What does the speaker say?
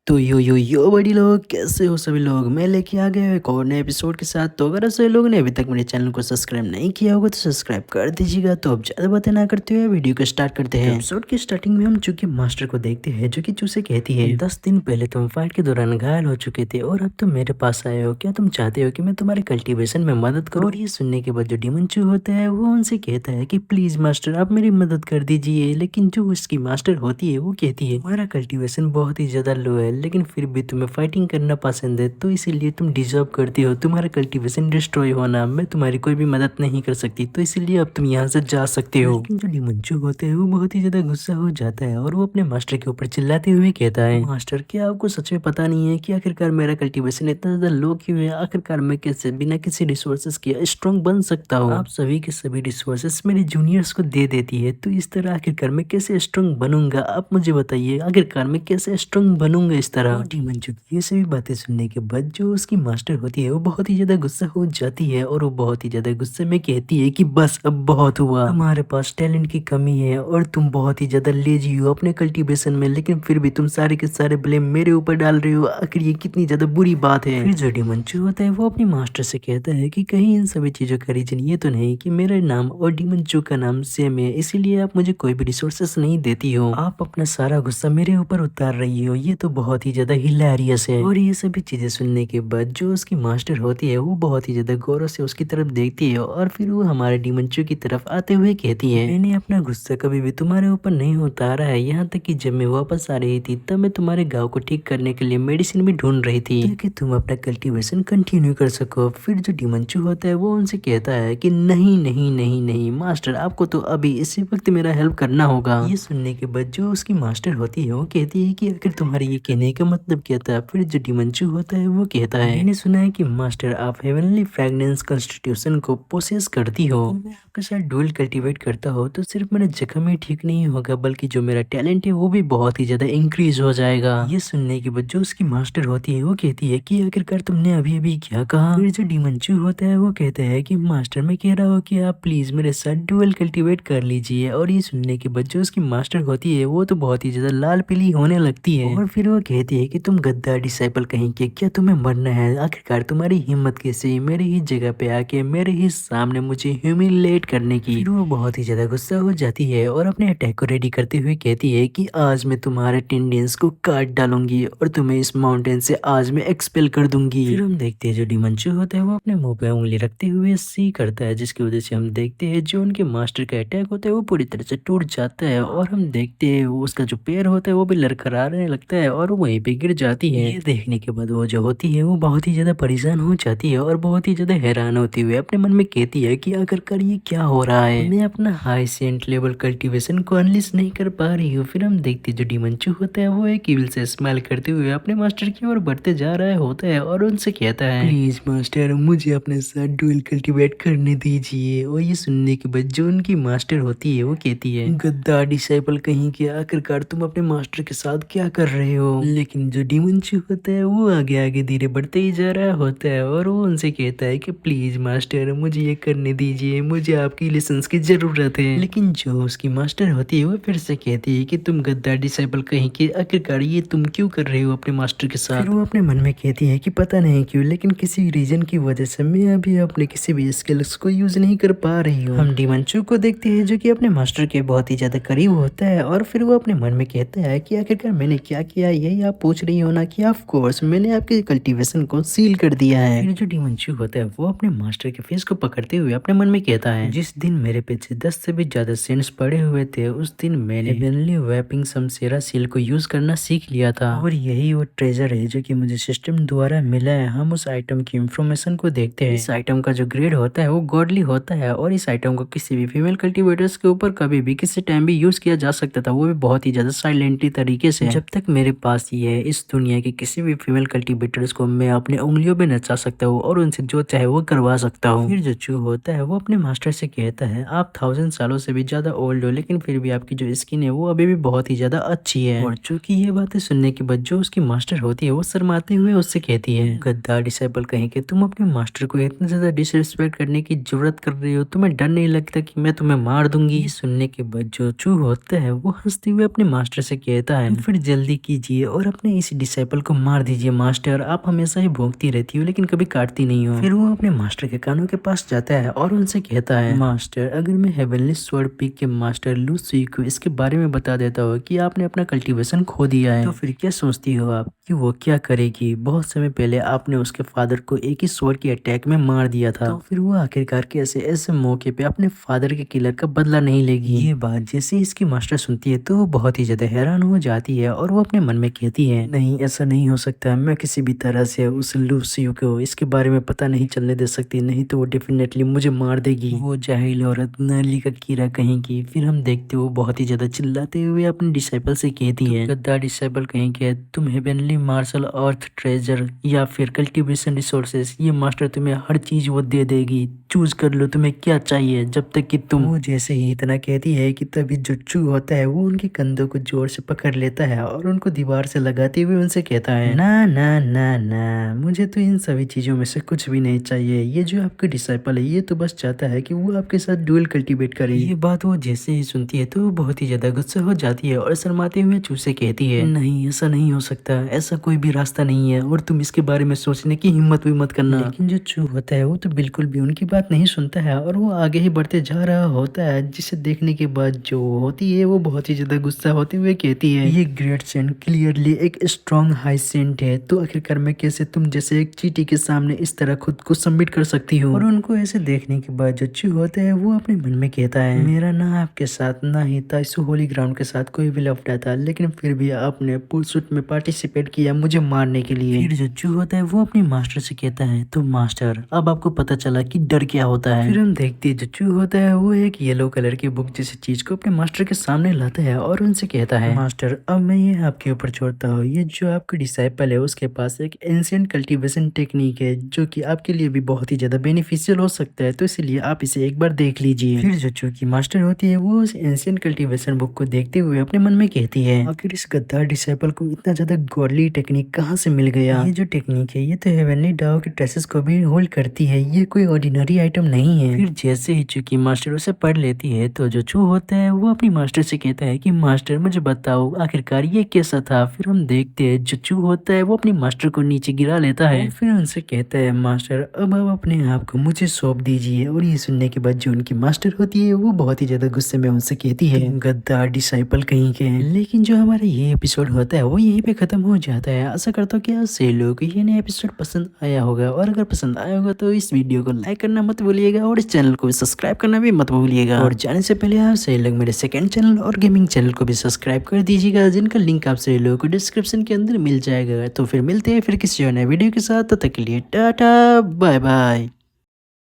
तो यो बड़ी लोग कैसे हो सभी लोग। मैं लेके आ गया एक और नए एपिसोड के साथ। तो अगर सभी लोगों ने अभी तक मेरे चैनल को सब्सक्राइब नहीं किया होगा तो सब्सक्राइब कर दीजिएगा। तो अब ज़्यादा बातें ना करते हुए वीडियो को स्टार्ट करते हैं। एपिसोड की स्टार्टिंग में हम चूके मास्टर को देखते हैं जो कि चूसे कहती है 10 दिन पहले तुम फाइट के दौरान घायल हो चुके थे और अब तुम मेरे पास आए हो। क्या तुम चाहते हो कि मैं तुम्हारे कल्टीवेशन में मदद करूँ? और ये सुनने के बाद जो डिमंचू होता है वो उनसे कहता है कि प्लीज मास्टर आप मेरी मदद कर दीजिए। लेकिन जो उसकी मास्टर होती है वो कहती है हमारा कल्टीवेशन बहुत ही ज्यादा लो है लेकिन फिर भी तुम्हें फाइटिंग करना पसंद है तो इसीलिए तुम डिजर्व करती हो तुम्हारा कल्टीवेशन डिस्ट्रॉय होना। मैं तुम्हारी कोई भी मदद नहीं कर सकती तो इसीलिए अब तुम यहाँ से जा सकते हो। लेकिन जो डिमंचू होते हैं वो बहुत ही ज्यादा गुस्सा हो जाता है और वो अपने मास्टर के ऊपर चिल्लाते हुए कहता है मास्टर क्या आपको सच में पता नहीं है कि आखिरकार मेरा कल्टीवेशन इतना ज्यादा लो क्यों है? आखिरकार मैं कैसे बिना किसी रिसोर्सेस के स्ट्रॉन्ग बन सकता हूँ? आप सभी के सभी रिसोर्सेस मेरे जूनियर्स को दे देती है तो इस तरह आखिरकार मैं कैसे स्ट्रॉन्ग बनूंगा? आप मुझे बताइए आखिरकार मैं कैसे स्ट्रॉन्ग बनूंगा इस तरह? डिमंचू की ये सभी बातें सुनने के बाद जो उसकी मास्टर होती है वो बहुत ही ज्यादा गुस्सा हो जाती है और वो बहुत ही ज्यादा गुस्से में कहती है कि बस अब बहुत हुआ। तुम्हारे पास टैलेंट की कमी है और तुम बहुत ही ज्यादा लेजी हो अपने कल्टीवेशन में लेकिन फिर भी तुम सारे के सारे ब्लेम मेरे ऊपर डाल रहे हो। आखिर ये कितनी ज्यादा बुरी बात है। फिर जो डिमंचू होता है वो अपनी मास्टर से कहता है कि कहीं इन सभी चीजों का रीजन ये तो नहीं कि मेरा नाम और डिमंचू का नाम सेम है इसीलिए आप मुझे कोई भी रिसोर्सेस नहीं देती हो। आप अपना सारा गुस्सा मेरे ऊपर उतार रही हो। ये तो बहुत ही ज्यादा हिलेरियस है। और ये सभी चीजें सुनने के बाद जो उसकी मास्टर होती है वो बहुत ही ज्यादा गौरव से उसकी तरफ देखती है और फिर वो हमारे डिमंचू की तरफ आते हुए कहती है मैंने अपना गुस्सा कभी भी तुम्हारे ऊपर नहीं उतारा है। यहाँ तक कि जब मैं वापस आ रही थी तब मैं तुम्हारे गाँव को ठीक करने के लिए मेडिसिन भी ढूंढ रही थी ताकि तुम अपना कल्टीवेशन कंटिन्यू कर सको। फिर जो डिमंचू होता है वो उनसे कहता है कि नहीं नहीं नहीं नहीं मास्टर आपको तो अभी इसी वक्त मेरा हेल्प करना होगा। ये सुनने के बाद जो उसकी मास्टर होती है वो कहती है कि आखिर तुम्हारे ये कहने का मतलब क्या था? फिर जो डिमंचू होता है वो कहता है मैंने सुना है कि मास्टर आप हेवनली फ्रेगनेंस कॉन्स्टिट्यूशन को प्रोसेस करती हो। मैं आपके साथ डुअल कल्टीवेट करता हो तो सिर्फ मेरा जख्म ही ठीक नहीं होगा बल्कि जो मेरा टैलेंट है वो भी बहुत ही ज्यादा इंक्रीज हो जाएगा। ये सुनने के बाद जो उसकी मास्टर होती है वो कहती है कि आखिरकार तुमने अभी अभी क्या कहा? फिर जो डिमंचू होता है वो कहता है कि मास्टर मैं कह रहा हूँ कि आप प्लीज मेरे साथ डुअल कल्टीवेट कर लीजिए। और ये सुनने के बाद जो उसकी मास्टर होती है वो तो बहुत ही ज्यादा लाल पीली होने लगती है और फिर वो कहती है कि तुम गद्दार डिसाइपल कहीं के, क्या तुम्हें मरना है? आखिरकार तुम्हारी हिम्मत कैसे मेरे ही जगह पे आके मेरे ही सामने मुझे ह्यूमिलेट करने की? फिर वो बहुत ही ज्यादा गुस्सा हो जाती है और अपने अटैक को रेडी करते हुए कहती है कि आज मैं तुम्हारे टेंडेंस को काट डालूंगी और तुम्हें इस माउंटेन से आज मैं एक्सपेल कर दूंगी। फिर हम देखते हैं जो डिमंचू होता है वो अपने मुंह पे उंगली रखते हुए सी करता है जिसकी वजह से हम देखते हैं जो उनके मास्टर का अटैक होता है वो पूरी तरह से टूट जाता है और हम देखते हैं वो उसका जो पैर होता है वो भी लड़खड़ाने लगता है और वो वहीं पे गिर जाती है। ये देखने के बाद वो जो होती है वो बहुत ही ज्यादा परेशान हो जाती है और बहुत ही ज्यादा हैरान होती हुई अपने मन में कहती है कि आखिरकार ये क्या हो रहा है? मैं अपना हाई सेंट लेवल कल्टीवेशन को अनलिस्ट नहीं कर पा रही हूँ। फिर हम देखते जो डिमंचू होता है वो एक इविल से स्माइल करते हुए अपने मास्टर की ओर बढ़ते जा रहा होता है और उनसे कहता है प्लीज मास्टर मुझे अपने साथ डुअल कल्टीवेट करने दीजिए। और ये सुनने के बाद जो उनकी मास्टर होती है वो कहती है गद्दार डिसाइपल कहीं के, आखिरकार तुम अपने मास्टर के साथ क्या कर रहे हो? लेकिन जो डिमंचू होता है वो आगे आगे धीरे बढ़ते ही जा रहा होता है और वो उनसे कहता है कि प्लीज मास्टर मुझे ये करने दीजिए, मुझे आपकी लाइसेंस की जरूरत है। लेकिन जो उसकी मास्टर होती है वो फिर से कहती है कि तुम गद्दार डिसाइपल कहीं के, आखिरकार ये तुम क्यों कर रहे हो अपने मास्टर के साथ? फिर वो अपने मन में कहती है कि पता नहीं क्यों लेकिन किसी रीजन की वजह से मैं अभी अपने किसी भी स्किल्स को यूज नहीं कर पा रही हूँ। हम डिमंचू को देखते हैं जो कि अपने मास्टर के बहुत ही ज्यादा करीब होता है और फिर वो अपने मन में कहता है कि आखिरकार मैंने क्या किया? यही आप पूछ रही हो ना? कि ऑफ कोर्स मैंने आपके कल्टीवेशन को सील कर दिया है। फिर जो डिमंचू होता है वो अपने मास्टर के फेस को पकड़ते हुए अपने मन में कहता है जिस दिन मेरे पीछे 10 से भी ज्यादा सेंट्स पड़े हुए थे उस दिन मैंने हेवनली वेपिंग शमशेरा सील को यूज करना सीख लिया था और यही वो ट्रेजर है जो कि मुझे सिस्टम द्वारा मिला है। हम उस आइटम की इंफॉर्मेशन को देखते हैं। इस आइटम का जो ग्रेड होता है वो गॉडली होता है और इस आइटम को किसी भी फीमेल कल्टीवेटर्स के ऊपर कभी भी किसी टाइम भी यूज किया जा सकता था, वो भी बहुत ही ज्यादा साइलेंटली तरीके से। जब तक मेरे पास ये है इस दुनिया की किसी भी फीमेल कल्टीवेटर्स को मैं अपने उंगलियों पे नचा सकता हूँ और उनसे जो चाहे वो करवा सकता हूँ। फिर जो चू होता है वो अपने मास्टर से कहता है आप 1000 सालों से भी ज्यादा ओल्ड हो लेकिन फिर भी आपकी जो स्किन है वो अभी भी बहुत ही ज्यादा अच्छी है। और चूंकि ये बातें सुनने के बाद जो उसकी मास्टर होती है वो शर्माते हुए उससे कहती है गद्दार डिसाइपल कहीं के, तुम अपने मास्टर को इतना ज्यादा डिसरिस्पेक्ट करने की जरूरत कर रही हो? तुम्हें डर नहीं लगता कि मैं तुम्हें मार दूंगी? ये सुनने के बाद जो चू होता है वो हंसते हुए अपने मास्टर से कहता है फिर जल्दी कीजिए और अपने इस डिसाइपल को मार दीजिए मास्टर, आप हमेशा ही भोंकती रहती हो लेकिन कभी काटती नहीं हो। फिर वो अपने मास्टर के कानों के पास जाता है और उनसे कहता है, मास्टर अगर मैं हेवनली स्वॉर्ड पीक के मास्टर लू सुई को इसके बारे में बता देता हूँ कि आपने अपना कल्टीवेशन खो दिया है, तो फिर क्या सोचती हो आप कि वो क्या करेगी? बहुत समय पहले आपने उसके फादर को एक ही स्वॉर्ड की अटैक में मार दिया था, तो फिर वो आखिरकार कैसे ऐसे मौके पे अपने फादर के किलर का बदला नहीं लेगी? ये बात जैसे इसकी मास्टर सुनती है तो वो बहुत ही ज्यादा हैरान हो जाती है और वो अपने मन में कहती है, नहीं ऐसा नहीं हो सकता, मैं किसी भी तरह से उस लूसियो को इसके बारे में पता नहीं चलने दे सकती, नहीं तो वो डेफिनेटली मुझे मार देगी, वो जाहिल औरत नली का कीड़ा कहेंगी। फिर हम देखते हो बहुत ही ज्यादा चिल्लाते हुए अपने डिसाइपल से कहती है, गद्दार डिसाइपल कहेंगे, तुम हेवनली मार्शल अर्थ ट्रेजर या फिर कल्टीवेशन रिसोर्सेस, ये मास्टर तुम्हें हर चीज वो दे देगी, चूज कर लो तुम्हें क्या चाहिए जब तक कि तुम। वो जैसे ही इतना कहती है कि तभी जो चू होता है वो उनके कंधों को जोर से पकड़ लेता है और उनको दीवार से लगाते हुए उनसे कहता है, ना ना ना ना, मुझे तो इन सभी चीजों में से कुछ भी नहीं चाहिए, ये जो आपका डिसाइपल है ये तो बस चाहता है कि वो आपके साथ ड्यूल कल्टीवेट करे। ये बात वो जैसे ही सुनती है तो वो बहुत ही ज्यादा गुस्सा हो जाती है और शर्माते हुए चू से कहती है, नहीं ऐसा नहीं हो सकता, ऐसा कोई भी रास्ता नहीं है और तुम इसके बारे में सोचने की हिम्मत भी मत करना। लेकिन जो चू होता है वो तो बिल्कुल भी उनकी बात नहीं सुनता है और वो आगे ही बढ़ते जा रहा होता है, जिसे देखने के बाद जो होती है वो बहुत ही ज्यादा गुस्सा होते हुए कहती है, ये ग्रेट सेंट क्लियरली एक स्ट्रॉन्ग हाई सेंट है, तो आखिरकार मैं कैसे तुम जैसे एक चींटी के सामने इस तरह खुद को सबमिट कर सकती हूँ? और उनको ऐसे देखने के बाद जो चू होता है वो अपने मन में कहता है, मेरा ना आपके साथ ना ही ताइसु होली ग्राउंड के साथ कोई भी लफड़ा था, लेकिन फिर भी आपने पुलसूट में पार्टिसिपेट किया मुझे मारने के लिए। फिर जो चू होता है वो अपने मास्टर से कहता है, तो मास्टर अब आपको पता चला कि डर क्या होता है। फिर हम देखते हैं जो चू होता है वो एक येलो कलर की बुक जैसी चीज को अपने मास्टर के सामने लाता है और उनसे कहता है, मास्टर अब मैं ये आपके ऊपर छोड़ता हूँ, ये जो आपका डिसाइपल है उसके पास एक एंशिएंट कल्टीवेशन टेक्निक है जो कि आपके लिए भी बहुत ही ज्यादा बेनिफिशियल हो सकता है, तो इसलिए आप इसे एक बार देख लीजिए। फिर जो चू की मास्टर होती है वो उस एंशिएंट कल्टीवेशन बुक को देखते हुए अपने मन में कहती है, आखिर इस गद्दार डिसाइपल को इतना ज्यादा गॉडली टेक्निक कहाँ से मिल गया? ये जो टेक्निक है ये तो हेवनली डाओ के ट्रेसेस को भी होल्ड करती है, ये कोई ऑर्डिनरी आइटम नहीं है। फिर जैसे ही चू की मास्टर उसे पढ़ लेती है तो जो चू होता है वो अपनी मास्टर से कहता है कि मास्टर मुझे बताओ आखिरकार ये कैसा था। फिर हम देखते हैं जो चू होता है वो अपनी मास्टर को नीचे गिरा लेता है, फिर उनसे कहता है, मास्टर अब आप अपने आप को मुझे सौंप दीजिए। और ये सुनने के बाद जो उनकी मास्टर होती है वो बहुत ही ज्यादा गुस्से में उनसे कहती है, गद्दार डिसाइपल कहीं के। लेकिन जो हमारा ये एपिसोड होता है वो यहीं पे खत्म हो जाता है। आशा करता हूँ कि आप सभी लोगों को ये नया एपिसोड पसंद आया होगा, और अगर पसंद आया होगा तो इस वीडियो को लाइक करना मत भूलिएगा और इस चैनल को सब्सक्राइब करना भी मत भूलिएगा। और जाने से पहले आप सभी लोग मेरे सेकंड चैनल और गेमिंग चैनल को भी सब्सक्राइब कर दीजिएगा, जिनका लिंक आप सभी लोगों को डिस्क्रिप्शन के अंदर मिल जाएगा। तो फिर मिलते हैं फिर किसी और नए वीडियो के साथ, तब तक के लिए टाटा बाय बाय।